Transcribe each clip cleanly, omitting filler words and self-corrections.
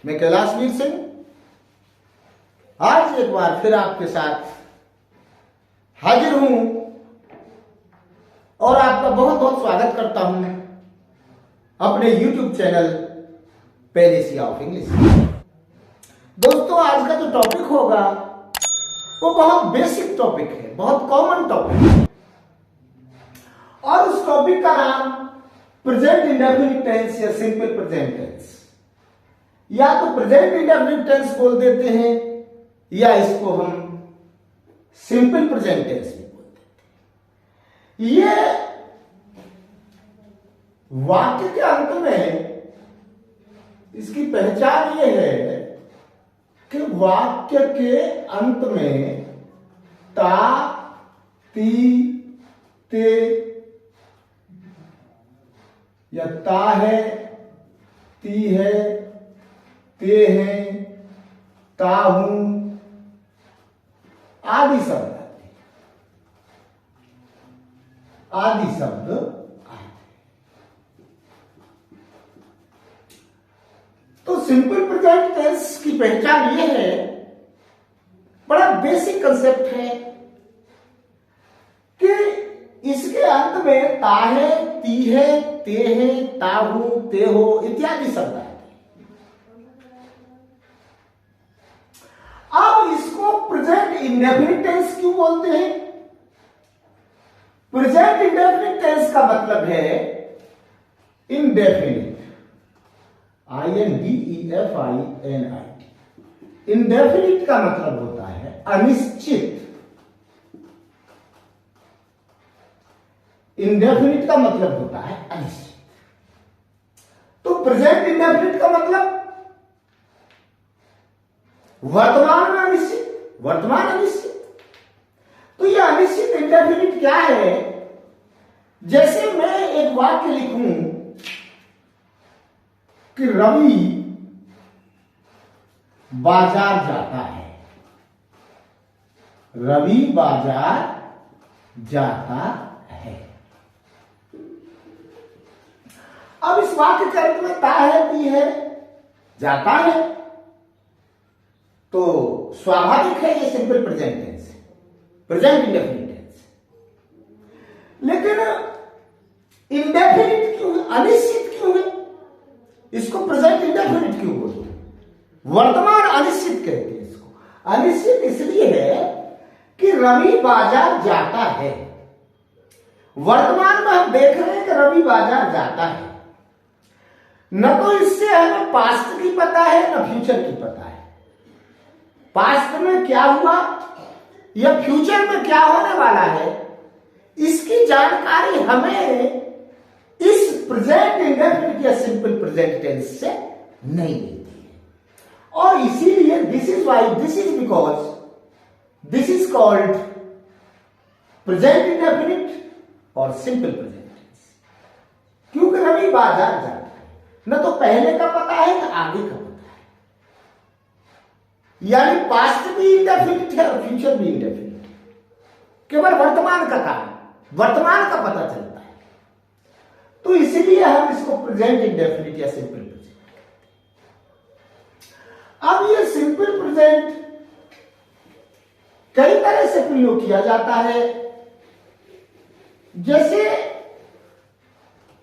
मैं कैलाशवीर सिंह आज एक बार फिर आपके साथ हाजिर हूं और आपका बहुत बहुत स्वागत करता हूं अपने YouTube चैनल पेरिसिया ऑफ इंग्लिश। दोस्तों, आज का जो टॉपिक होगा वो बहुत बेसिक टॉपिक है, बहुत कॉमन टॉपिक है और उस टॉपिक का नाम प्रेजेंट इंडेफिनिट टेंस या सिंपल प्रेजेंट टेंस, या तो प्रेजेंट इंडेफिनिट टेंस बोल देते हैं या इसको हम सिंपल प्रेजेंट टेंस भी बोल देते हैं। ये वाक्य के अंत में इसकी पहचान ये है कि वाक्य के अंत में ता, ती, ते या ता है, ती है, ते हैं, ता हूं आदि शब्द आते हैं। आदि शब्द आते हैं। तो सिंपल प्रेजेंट टेंस की पहचान यह है, बड़ा बेसिक कंसेप्ट है कि इसके अंत में ता है, ती है, ते है, ता हूं, ते हो इत्यादि शब्द आते हैं। अब इसको प्रेजेंट इंडेफिनिट टेंस क्यों बोलते हैं? प्रेजेंट इंडेफिनिट टेंस का मतलब है इंडेफिनिट, INDEFINIT। इंडेफिनिट का मतलब होता है अनिश्चित। इंडेफिनिट का मतलब होता है अनिश्चित। तो प्रेजेंट इंडेफिनिट का मतलब वर्तमान में अनिश्चित, वर्तमान अनिश्चित। तो यह अनिश्चित इंडेफिनिट क्या है? जैसे मैं एक वाक्य लिखूं कि रवि बाजार जाता है। रवि बाजार जाता है। अब इस वाक्य के अंत में ता है, ती है, जाता है, तो स्वाभाविक है ये सिंपल प्रेजेंट टेंस है, प्रेजेंट इंडेफिनिट टेंस। लेकिन इंडेफिनिट क्यों है, अनिश्चित क्यों है? इसको प्रेजेंट इंडेफिनिट क्यों बोलते हैं? वर्तमान अनिश्चित कहते हैं इसको। अनिश्चित इसलिए है कि रवि बाजार जाता है। वर्तमान में हम देख रहे हैं कि रवि बाजार जाता है। न तो इससे हमें पास्ट की पता है न फ्यूचर की पता है। पास्ट में क्या हुआ या फ्यूचर में क्या होने वाला है, इसकी जानकारी हमें इस प्रेजेंट इंडेफिनिट या सिंपल प्रेजेंट टेंस से नहीं मिलती है। और इसीलिए this is because this is called present indefinite और सिंपल प्रेजेंट टेंस। क्योंकि रवि बाजार जाता है, न तो पहले का पता है न आगे का पता है। यानी पास्ट भी इंडेफिनिट है और फ्यूचर भी इंडेफिनिट है। केवल वर्तमान का काम, वर्तमान का पता चलता है। तो इसीलिए हम इसको प्रेजेंट इंडेफिनिट या सिंपल प्रेजेंट। अब ये सिंपल प्रेजेंट कई तरह से प्रयोग किया जाता है।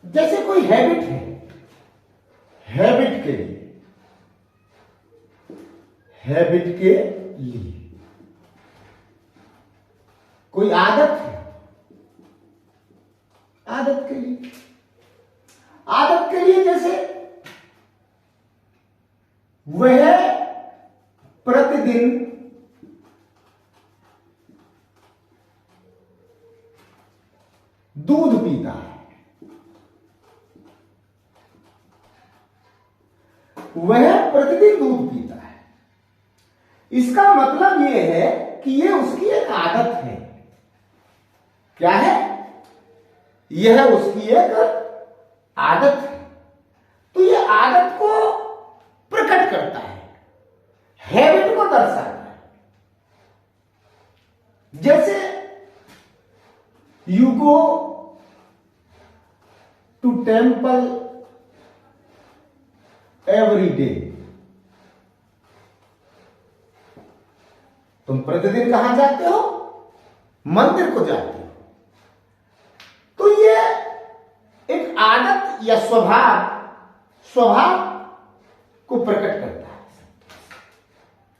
जैसे कोई हैबिट है, हैबिट के लिए कोई आदत है, आदत के लिए जैसे वह प्रतिदिन दूध पीता है। वह प्रतिदिन दूध पीता है। इसका मतलब यह है कि यह उसकी एक आदत है। क्या है? यह उसकी एक आदत है। तो यह आदत को प्रकट करता है, हैबिट को दर्शाता है। जैसे you go to temple every day, तुम प्रतिदिन कहां जाते हो? मंदिर को जाते हो। तो ये एक आदत या स्वभाव को प्रकट करता है।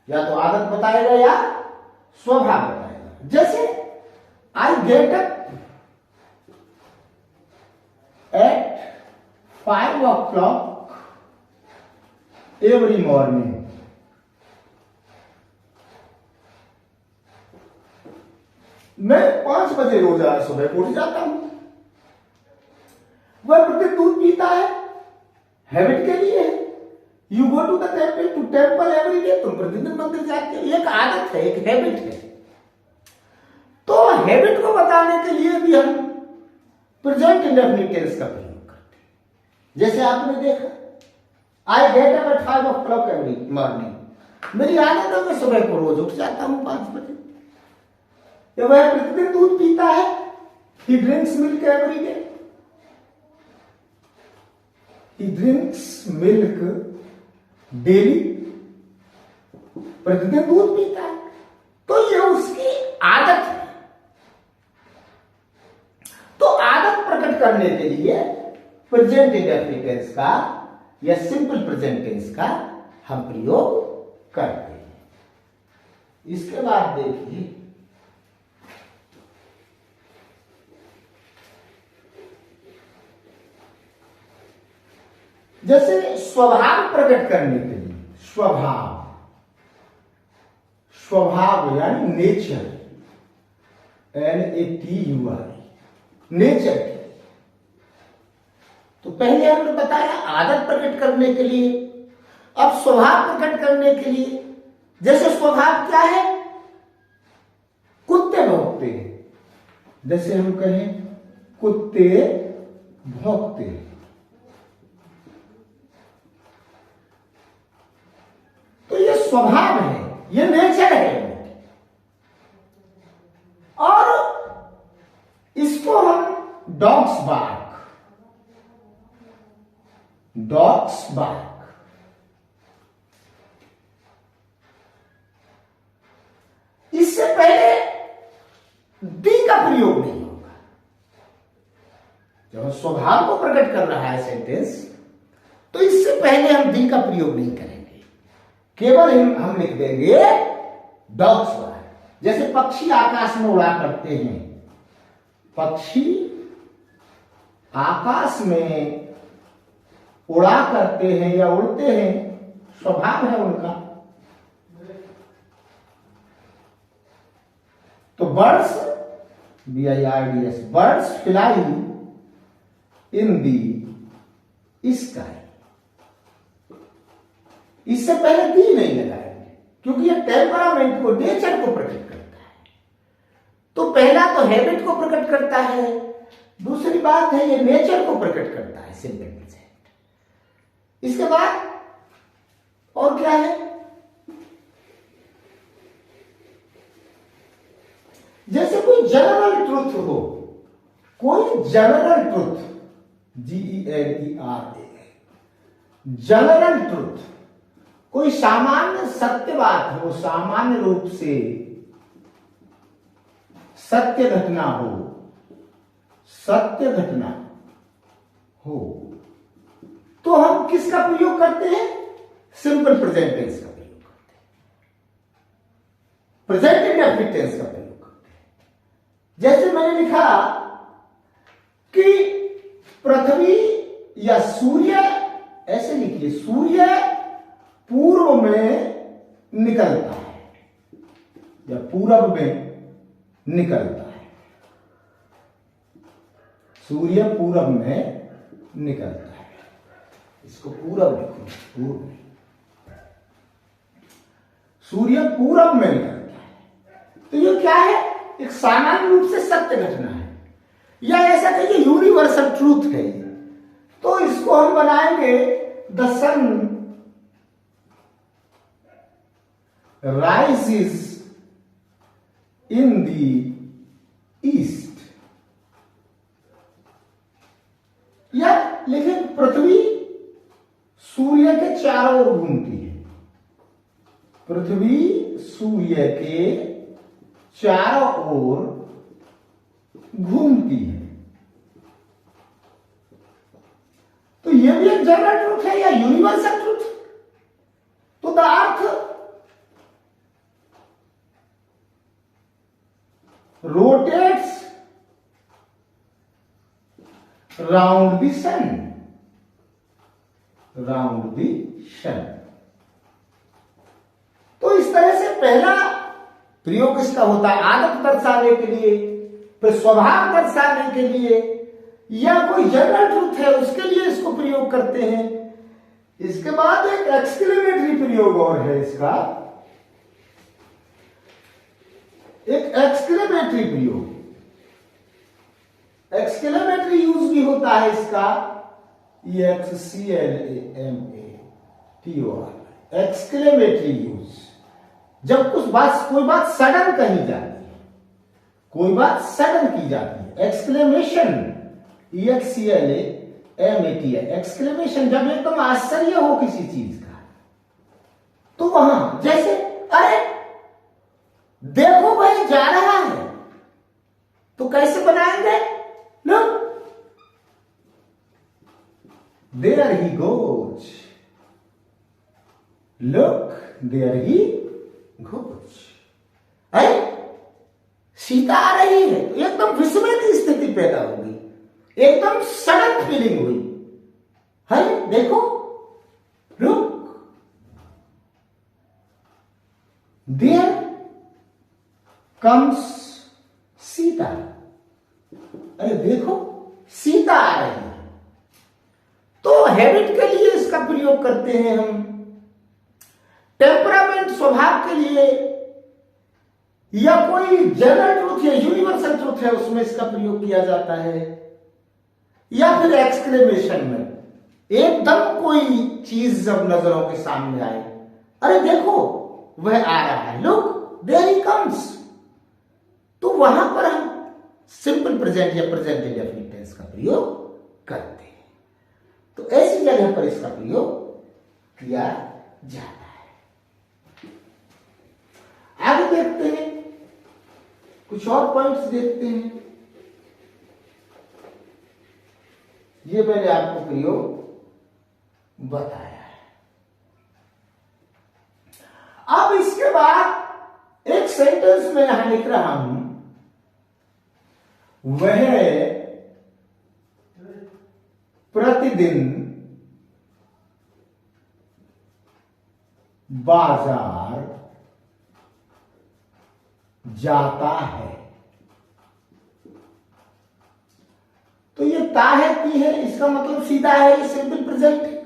या तो आदत बताएगा या स्वभाव बताएगा। जैसे I get up at 5 o'clock every morning. मैं 5 बजे रोज सुबह उठ जाता हूं। वह प्रतिदिन दूध पीता है, हैबिट के लिए है। You go to the temple every day, तुम प्रतिदिन मंदिर जाते हो, एक आदत है, एक हैबिट है। तो हैबिट को बताने के लिए भी हम प्रेजेंट इंडेफिनिट टेंस का प्रयोग करते हैं। जैसे आपने देखा, I get up at 5 o'clock every morning. मेरी आदत है, मैं सुबह को रोज उठ जाता हूं 5 बजे। वह प्रतिदिन दूध पीता है, ही ड्रिंक्स मिल्क एवरी डे, ही ड्रिंक्स मिल्क डेली, प्रतिदिन दूध पीता है। तो ये उसकी आदत है। तो आदत प्रकट करने के लिए प्रेजेंट इंडेफिनिट टेंस का या सिंपल प्रेजेंट टेंस का हम प्रयोग करते हैं। इसके बाद देखिए, जैसे स्वभाव प्रकट करने के लिए, स्वभाव यानी नेचर, NATUR, नेचर के। तो पहले हमने बताया आदत प्रकट करने के लिए, अब स्वभाव प्रकट करने के लिए। जैसे स्वभाव क्या है? कुत्ते भौंकते हैं। जैसे हम कहें कुत्ते भौंकते हैं, तो ये स्वभाव है, ये नेचर है। और इसको हम डॉग्स बार्क, इससे पहले डी का प्रयोग नहीं होगा। जब स्वभाव को प्रकट कर रहा है सेंटेंस, तो इससे पहले हम डी का प्रयोग नहीं करेंगे, केवल हम लिख देंगे डॉग्स बार्क। जैसे पक्षी आकाश में उड़ा करते हैं, पक्षी आकाश में उड़ा करते हैं या उड़ते हैं, स्वभाव है उनका। तो birds, BIRDS, birds fly in the sky. इससे पहले दी नहीं लगाएंगे, क्योंकि ये टेम्परामेंट को, नेचर को प्रकट करता है। तो पहला तो हैबिट को प्रकट करता है, दूसरी बात है ये नेचर को प्रकट करता है, सिंपल प्रेजेंट। इसके बाद और क्या है? जैसे कोई जनरल ट्रुथ हो, कोई general truth, GENERA, general truth, कोई सामान्य सत्य बात हो, सामान्य रूप से सत्य घटना हो, तो हम किसका प्रयोग करते हैं? सिंपल प्रेजेंट टेंस का प्रयोग करते हैं, प्रेजेंट इंडेफिनिट टेंस का प्रयोग करते हैं। जैसे मैंने लिखा कि पृथ्वी या सूर्य, ऐसे लिखिए, सूर्य पूर्व में निकलता है या पूरब में निकलता है, सूर्य पूरब में निकलता है। इसको पूरब लिखो, पूर्व, सूर्य पूरब में निकलता है। तो ये क्या है? एक सामान्य रूप से सत्य घटना है, या ऐसा कहिए यूनिवर्सल ट्रूथ है। तो इसको हम बनाएंगे the sun rises in the east, या लेकिन पृथ्वी सूर्य के चारों ओर घूमती है। पृथ्वी सूर्य के चारों ओर घूमती है। तो यह भी एक जनरल ट्रूथ है या यूनिवर्सल ट्रूथ? तो the earth rotates round the sun, round the sun. तो इस तरह से पहला प्रयोग इसका होता है आदत दर्शाने के लिए, फिर स्वभाव दर्शाने के लिए, या कोई जनरल ट्रूथ है उसके लिए इसको प्रयोग करते हैं। इसके बाद एक एक्सक्लेमेटरी प्रयोग और है इसका, एक एक्सक्लेमेटरी प्रयोग, एक्सक्लेमेटरी यूज भी होता है इसका, EXCLAMATOR, एक्सक्लेमेटरी यूज। जब कुछ बात, कोई बात सडन कही जाती है, कोई बात सडन की जाती है, एक्सक्लेमेशन, EXCLAMATOR, एक्सक्लेमेशन, जब एकदम आश्चर्य हो किसी चीज का, तो वहां जैसे अरे देखो भाई जा रहा है, तो कैसे बनाएंगे? Look there he goes, look there he goes. अरे सीता आ रही है, तो एकदम विस्मय की स्थिति पैदा होगी, एकदम सडन फीलिंग हुई, है देखो, लुक देयर कम्स सीता, अरे देखो सीता आ रही है। तो हैबिट के लिए इसका प्रयोग करते हैं हम, टेम्परामेंट स्वभाव के लिए, या कोई जनरल ट्रूथ या यूनिवर्सल ट्रूथ है उसमें इसका प्रयोग किया जाता है, या फिर एक्सक्लेमेशन में एकदम कोई चीज जब नजरों के सामने आए, अरे देखो वह आ रहा है, लुक देयर ही कम्स, तो वहां पर हम सिंपल प्रेजेंट या प्रेजेंट इंडेफिनिट टेंस का प्रयोग करते हैं। तो ऐसी जगह पर इसका प्रयोग किया जाता है। आगे देखते हैं, कुछ और पॉइंट्स देखते हैं। ये मैंने आपको प्रयोग बताया है। अब इसके बाद एक सेंटेंस में यहां लिख रहा हूं, वह प्रतिदिन बाजार जाता है। तो ये ता है, ती है, इसका मतलब सीधा है, ये सिंपल प्रेजेंट है।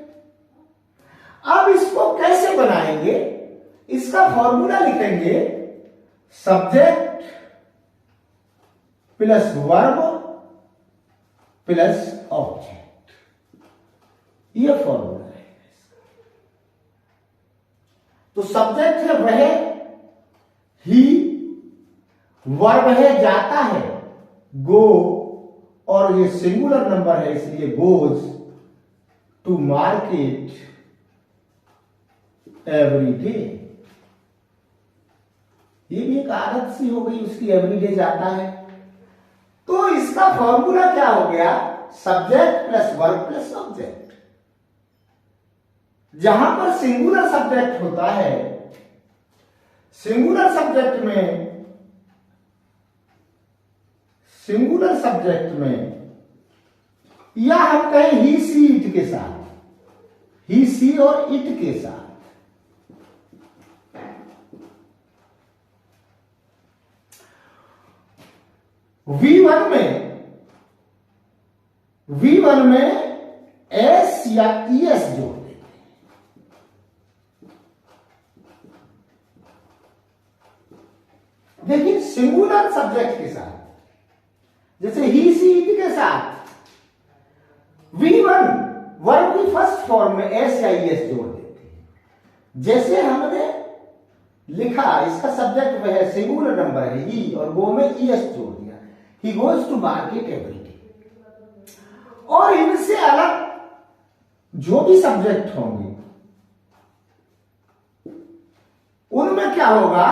अब इसको कैसे बनाएंगे? इसका फॉर्मूला लिखेंगे, subject plus verb plus object, ये फॉर्मूला है। तो सब्जेक्ट है वह, ही, वर्ब है जाता है, गो, और ये सिंगुलर नंबर है इसलिए goes to market every day. ये भी एक आदत सी हो गई उसकी, एवरीडे जाता है। तो इसका फॉर्मूला क्या हो गया? Subject plus verb plus object. जहां पर सिंगुलर सब्जेक्ट होता है, सिंगुलर सब्जेक्ट में या हम कहें ही सी इट के साथ, ही सी और इट के साथ, V1 में एस या ईएस जोड़ देते हैं। देखिए सिंगुलर सब्जेक्ट के साथ, जैसे ही सी इट के साथ V1 वर्ब की फर्स्ट फॉर्म में एस या ईएस जोड़ देते हैं। जैसे हमने लिखा, इसका सब्जेक्ट वह है, सिंगुलर नंबर है ही, और गो में ईएस जोड़ दिया, he goes to market every day. और इनसे अलग जो भी सब्जेक्ट होंगे में क्या होगा,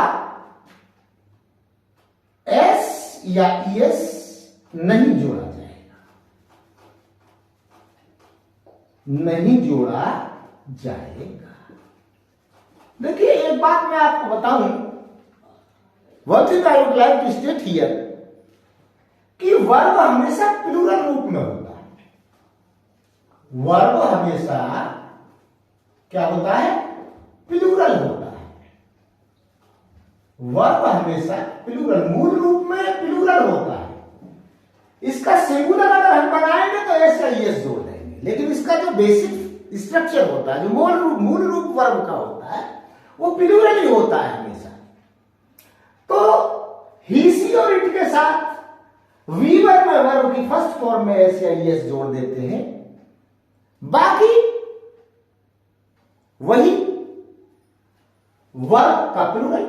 एस या ईएस नहीं जोड़ा जाएगा, नहीं जोड़ा जाएगा। देखिए एक बात मैं आपको बताऊं, what is I would like to state here, कि वर्ब हमेशा प्लूरल रूप में होता है। वर्ब हमेशा क्या होता है, प्लूरल होता है। वर्ब हमेशा प्लूरल, मूल रूप में प्लूरल होता है। इसका सिंगुलर अगर हम बनाएंगे तो एस या ईएस जोड़ देंगे, लेकिन इसका जो बेसिक स्ट्रक्चर होता है, जो मूल रूप वर्ब का होता है, वो प्लूरल ही होता है हमेशा। तो ही सी और इट के साथ वी वर्ब में वर्ब की फर्स्ट फॉर्म में एस या ईएस जोड़ देते हैं, बाकी वही वर्ब का प्लूरल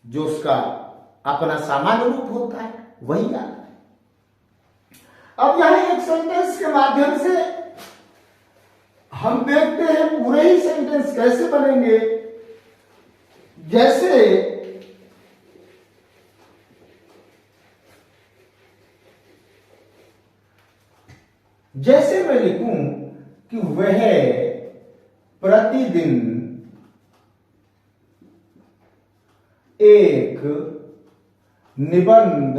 जो उसका अपना सामान्य रूप होता है वही आता है। अब यहां एक सेंटेंस के माध्यम से हम देखते हैं पूरे ही सेंटेंस कैसे बनेंगे। जैसे मैं लिखूं कि वह प्रतिदिन एक निबंध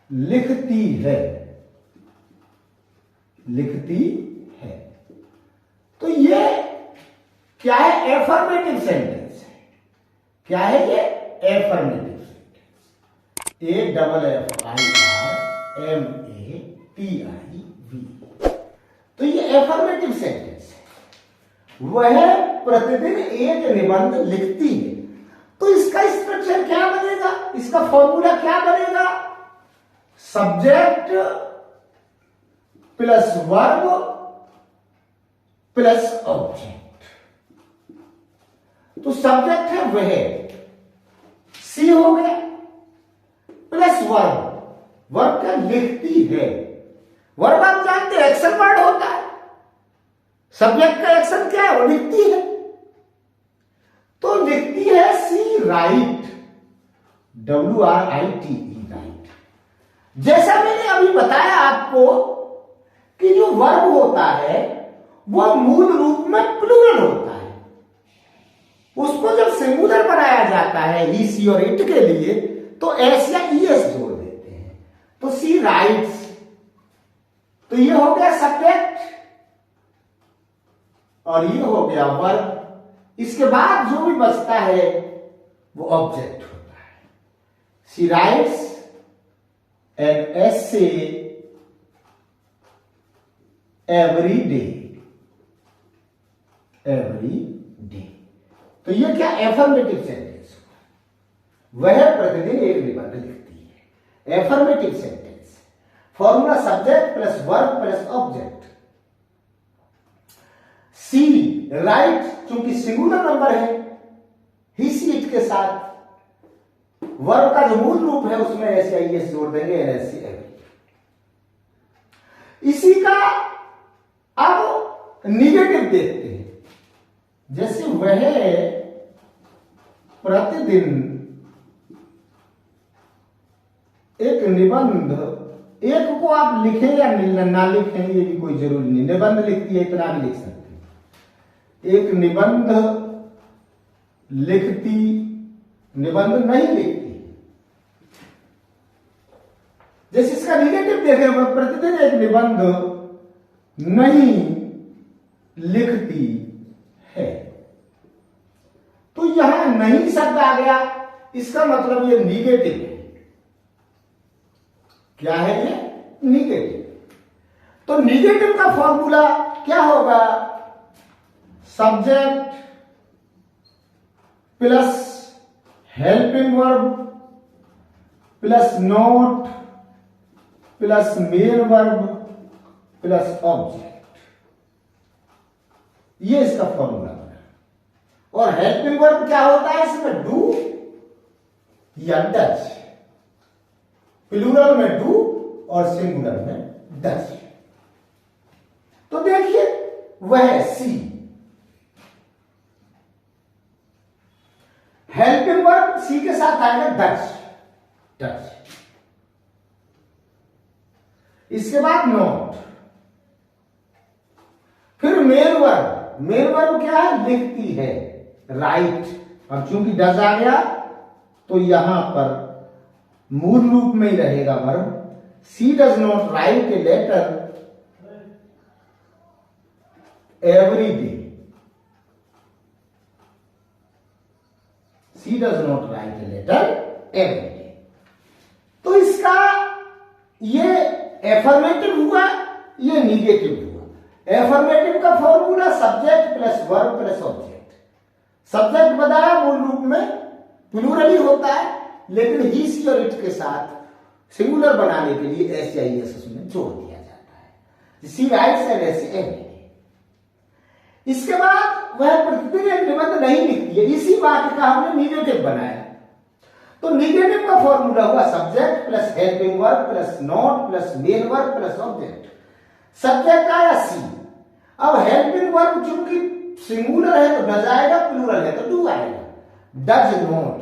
लिखती है, तो ये क्या है, एफर्मेटिव सेंटेंस है। क्या है ये, एफर्मेटिव सेंटेंस। AFFIRMATIV, तो ये एफर्मेटिव सेंटेंस है। वह प्रतिदिन एक निबंध लिखती है, तो इसका स्ट्रक्चर क्या बनेगा, इसका फॉर्मूला क्या बनेगा, subject plus verb plus object. तो सब्जेक्ट है वह, सी हो गया, प्लस वर्ब, वर्ब क्या, लिखती है। वर्ब आप जानते हैं एक्शन वर्ड होता है, सब्जेक्ट का एक्शन क्या है, वो लिखती है। तो लिखती है सी राइट, WRITE, राइट। जैसा मैंने अभी बताया आपको कि जो वर्ब होता है वह मूल रूप में प्लूरल होता है। उसको जब सिंगुलर बनाया जाता है ही सी और इट के लिए, तो एस या ईएस जोड़ देते हैं। तो सी राइट्स, तो ये हो गया सब्जेक्ट और ये हो गया वर्ब। इसके बाद जो भी बचता है वो ऑब्जेक्ट होता है। She writes an essay every day, तो ये क्या, एफर्मेटिव सेंटेंस हुआ। वह प्रतिदिन एक निबंध लिखती है, affirmative sentence. Formula subject plus verb plus object. She write, चूंकि सिंगुलर नंबर है, ही सी इट के साथ वर्ब का जो मूल रूप है उसमें एस या ईएस जोड़ देंगे, एनएससी एवरी। इसी का अब निगेटिव देखते हैं। जैसे वह प्रतिदिन एक निबंध, एक को आप लिखें या ना लिखें ये भी कोई जरूरी नहीं, निबंध लिखती है इतना भी लिख सकते हैं। एक निबंध लिखती, निबंध नहीं लिखती। जैसे इसका निगेटिव देखें, प्रतिदिन एक निबंध नहीं लिखती है, तो यहां नहीं शब्द आ गया, इसका मतलब ये निगेटिव है। क्या है ये, निगेटिव। तो निगेटिव का फॉर्मूला क्या होगा, subject plus helping verb plus not plus main verb plus object. ये इसका फॉर्मूला है। और हेल्पिंग वर्ब क्या होता है इसमें, डू या डज। प्लूरल में डू और सिंगुलर में डज। तो देखिए वह सी, हेल्पिंग वर्ब सी के साथ आएगा डज, डज। इसके बाद नोट, फिर मेन वर्ब, मेन वर्ब क्या है, लिखती है, राइट। और चूंकि डज आ गया तो यहां पर मूल रूप में ही रहेगा verb. She does not write a letter every day, she does not write a letter every day. तो इसका ये एफर्मेटिव हुआ, ये निगेटिव हुआ। एफर्मेटिव का formula subject plus verb plus object. Subject बताया मूल रूप में प्लूरल ही होता है, लेकिन ही सी और इट के साथ सिंगुलर बनाने के लिए एस या एस उसमें जोड़ दिया जाता है। She writes an essay every day. इसके बाद वह प्रतिदिन एक निबंध नहीं लिखती है, इसी वाक्य का हमने निगेटिव बनाया। तो निगेटिव का फॉर्मूला हुआ subject plus helping verb plus not plus main verb plus object. Subject आया सी, अब हेल्पिंग वर्ब चूंकि सिंगुलर है तो डज आएगा, प्लूरल है तो डू आएगा, डज नोट।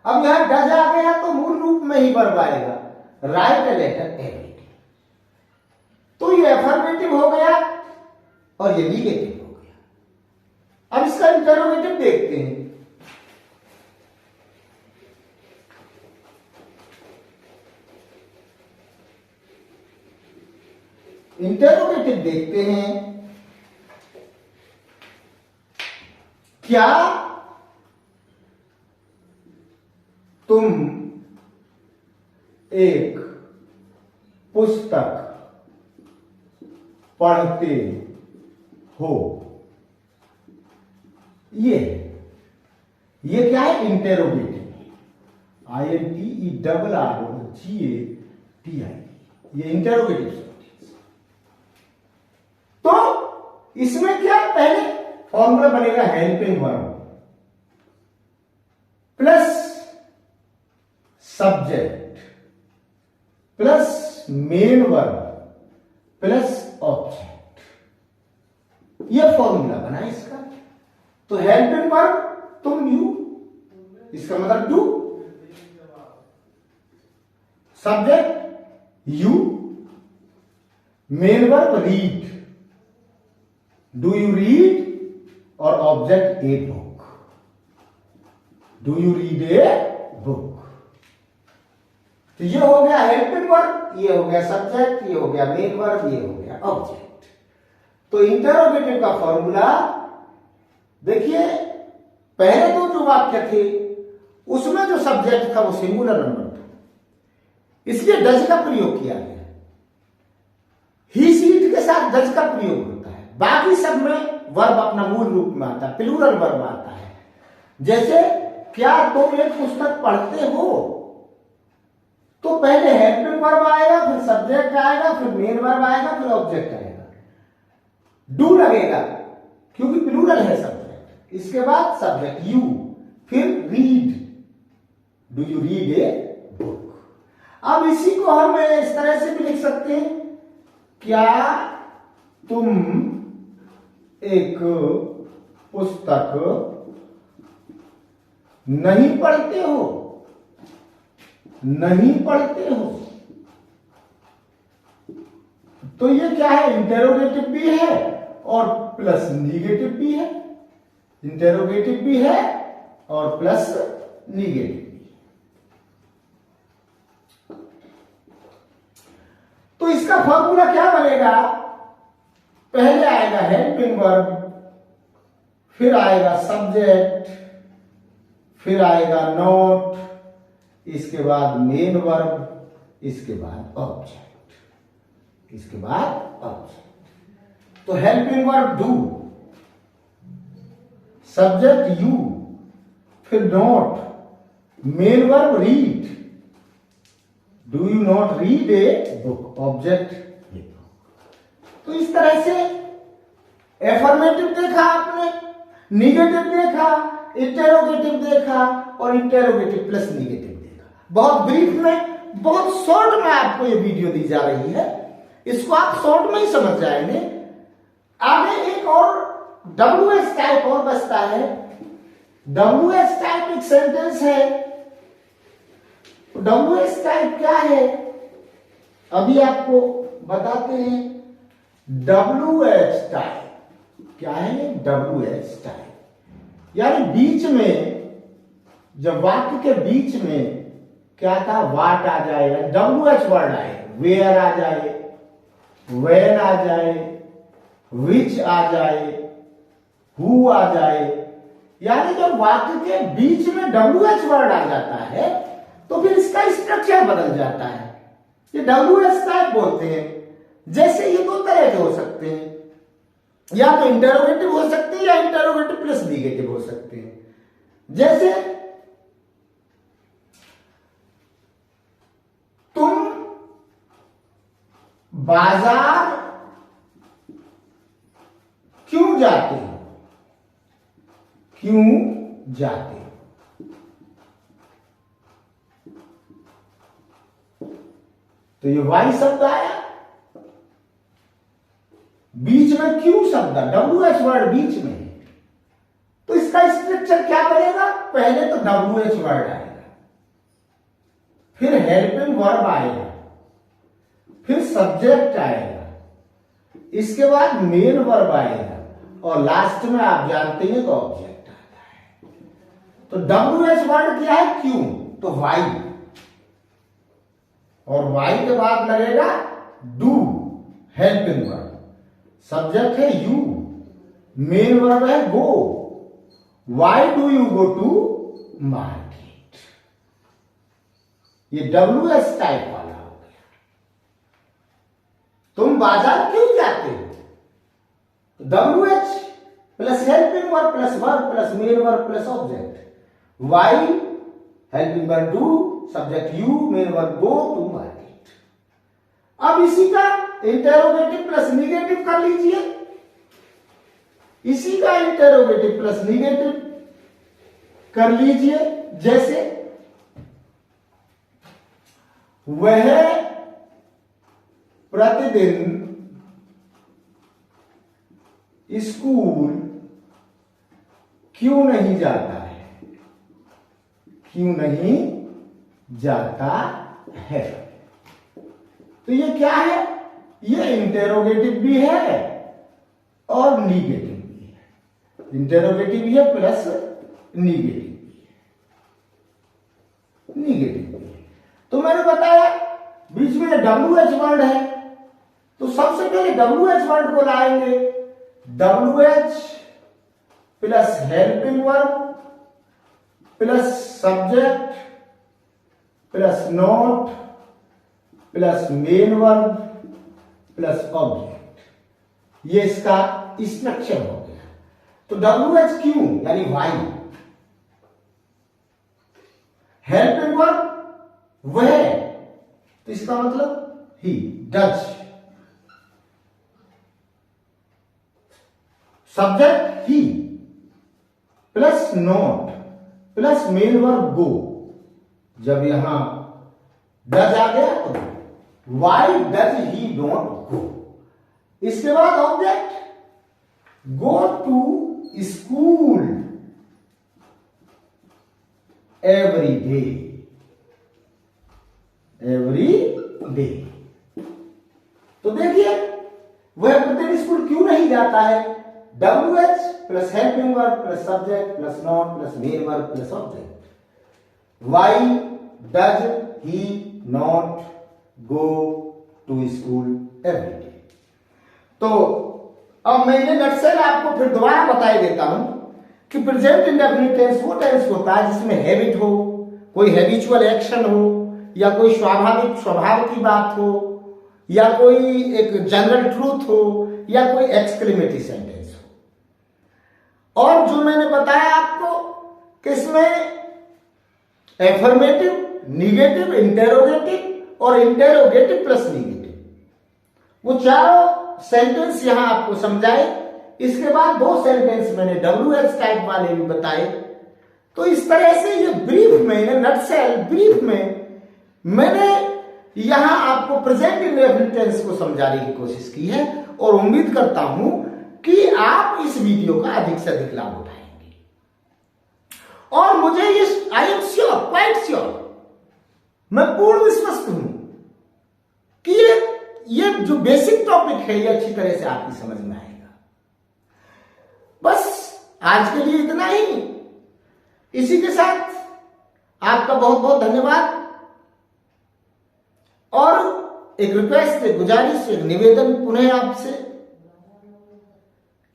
अब यहां डज आ गया तो मूल रूप में ही वर्ब आएगा, write a letter every day. तो ये एफर्मेटिव हो गया और ये निगेटिव हो गया। अब इसका इंटरोगेटिव देखते हैं। इंटरोगेटिव देखते हैं, क्या तुम एक पुस्तक पढ़ते हो? ये क्या है, इंटेरोगेटिव। INTERROGATIV, ये इंटेरोगेटिव। तो इसमें क्या पहले फॉर्मूला बनेगा, helping verb plus subject plus main verb plus object, यह फॉर्मूला बना इसका। तो हेल्पिंग वर्ब तुम यू, इसका मतलब do, subject you, main verb read, do you read, और object a book, do you read a book. तो ये हो गया हेल्पिंग वर्ब, ये हो गया सब्जेक्ट, ये हो गया मेन वर्ब, ये हो गया ऑब्जेक्ट। तो इंटरोगेटिव का फॉर्मूला देखिए, पहले दो जो वाक्य थे उसमें जो सब्जेक्ट था वो सिंगुलर नंबर था, इसलिए डज का प्रयोग किया गया। ही सीट के साथ डज का प्रयोग होता है, बाकी सब में वर्ब अपना मूल रूप में आता है, प्लूरल वर्ब आता है। जैसे क्या तुम एक पुस्तक पढ़ते हो, तो पहले हेल्पिंग वर्ब आएगा, फिर सब्जेक्ट आएगा, फिर मेन वर्ब आएगा, फिर ऑब्जेक्ट आएगा, डू लगेगा क्योंकि प्लूरल है सब्जेक्ट। इसके बाद सब्जेक्ट यू, फिर read, do you read a book. अब इसी को हम इस तरह से भी लिख सकते हैं, क्या तुम एक पुस्तक नहीं पढ़ते हो? नहीं पढ़ते हो। तो ये क्या है, इंटेरोगेटिव भी है और प्लस निगेटिव भी है, इंटेरोगेटिव भी है और प्लस निगेटिव भी। तो इसका फॉर्मूला क्या बनेगा, पहले आएगा हेल्पिंग वर्ब, फिर आएगा सब्जेक्ट, फिर आएगा नोट, इसके बाद मेन वर्ब, इसके बाद ऑब्जेक्ट, इसके बाद ऑब्जेक्ट। तो helping verb do, subject you, फिर not, main verb read, do you not read a book, object a book. तो इस तरह से एफर्मेटिव देखा आपने, निगेटिव देखा, इंटेरोगेटिव देखा और इंटेरोगेटिव प्लस निगेटिव देखा। बहुत ब्रीफ में, बहुत शॉर्ट में आपको ये वीडियो दी जा रही है, इसको आप शॉर्ट में ही समझ जाएंगे। आगे एक और WH टाइप और बचता है, डब्ल्यू एच टाइप एक सेंटेंस है। डब्ल्यू एच टाइप क्या है अभी आपको बताते हैं। डब्ल्यू एच टाइप क्या है? डब्ल्यू एच टाइप यानी बीच में, जब वाक्य के बीच में क्या था, वाट आ जाएगा, डब्ल्यू एच वर्ड आए, वेयर आ जाए, वेन आ जाए, विच आ जाए, हु आ जाए, यानी जब वाक्य के बीच में डब्ल्यू एच वर्ड आ जाता है तो फिर इसका स्ट्रक्चर बदल जाता है। ये डब्ल्यू एच टाइप बोलते हैं। जैसे ये दो तरह के हो सकते हैं, या तो इंटरोगेटिव हो सकते हैं या इंटरोगेटिव प्लस निगेटिव हो सकते हैं। जैसे तुम बाजार क्यों जाते हो? क्यों जाते हो? तो ये वाई शब्द आया, बीच में क्यों शब्द, डब्ल्यू एच वर्ड बीच में, तो इसका स्ट्रक्चर क्या बनेगा? पहले तो डब्ल्यू एच वर्ड आएगा, फिर हेल्पिंग वर्ब आएगा, फिर सब्जेक्ट आएगा, इसके बाद मेन वर्ब आएगा, और लास्ट में आप जानते हैं तो ऑब्जेक्ट आता है। तो डब्ल्यू एच वर्ड क्या है? क्यों, तो वाई, और वाई के बाद लगेगा डू, हेल्पिंग वर्ब, सब्जेक्ट है यू, मेन वर्ब है go. Why do you go to market? ये डब्ल्यू एच टाइप वाला हो गया। तुम बाजार क्यों जाते हो? W H plus helping verb plus main verb plus object, why helping verb do, subject you, main verb go to market. अब इसी का इंटेरोगेटिव प्लस निगेटिव कर लीजिए। इसी का इंटेरोगेटिव प्लस निगेटिव कर लीजिए। जैसे वह प्रतिदिन स्कूल क्यों नहीं जाता है? क्यों नहीं जाता है? तो ये क्या है? ये इंटेरोगेटिव भी है और निगेटिव भी है। इंटेरोगेटिव भी है प्लस निगेटिव भी है, निगेटिव भी है। तो मैंने बताया बीच में डब्ल्यू एच वर्ड है, तो सबसे पहले डब्ल्यू एच वर्ड को लाएंगे। W H plus helping verb plus subject plus not plus main verb plus object, ये इसका स्ट्रक्चर हो गया। तो डब्ल्यू एच क्यों यानी वाई, हेल्पिंग वर्ब वह, तो इसका मतलब he, does, subject he plus not plus main verb go. जब यहां डज आ गया तो why does he not go. इसके बाद object go to school every day, every day. तो देखिए वह प्रतिदिन स्कूल क्यों नहीं जाता है? W H plus helping verb plus subject plus not plus main verb plus object, why does he not go to school every day. तो अब मैं ये नटसेल आपको फिर दोबारा बताई देता हूं कि प्रेजेंट इंडेफिनिट टेंस वो टेंस होता है जिसमें हैबिट हो, कोई हैबिचुअल एक्शन हो, या कोई स्वाभाविक स्वभाव की बात हो, या कोई एक जनरल ट्रूथ हो, या कोई एक्सक्लेमेटरी सेंटेंस हो। और जो मैंने बताया आपको कि इसमें एफर्मेटिव, निगेटिव, इंटेरोगेटिव और इंटेरोगेटिव प्लस निगेटिव, वो चारों सेंटेंस यहां आपको समझाए। इसके बाद दो सेंटेंस मैंने डब्ल्यू एच टाइप वाले भी बताए। तो इस तरह से ये ब्रीफ में, नटसेल ब्रीफ में मैंने यहां आपको प्रेजेंट इंडेफिनिट टेंस को समझाने की कोशिश की है, और उम्मीद करता हूं कि आप इस वीडियो का अधिक से अधिक लाभ उठाएंगे। और मुझे ये I am sure, quite sure, मैं पूर्ण विश्वस्त हूं कि ये जो बेसिक टॉपिक है ये अच्छी तरह से आपकी समझ में आएगा। बस आज के लिए इतना ही। इसी के साथ आपका बहुत बहुत धन्यवाद और एक रिक्वेस्ट, एक गुजारिश, एक निवेदन पुनः आपसे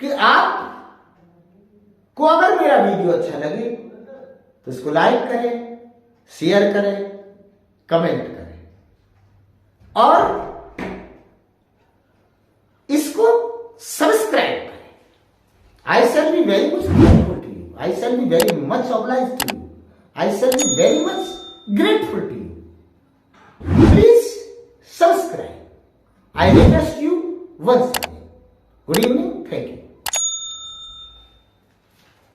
कि आप को अगर मेरा वीडियो अच्छा लगे तो इसको लाइक करें, शेयर करें, कमेंट करें और इसको सब्सक्राइब करें। I shall be very much grateful to you, I shall be very much obliged to you, I shall be very much grateful to you. Please subscribe, I request you once again. Good evening, thank you.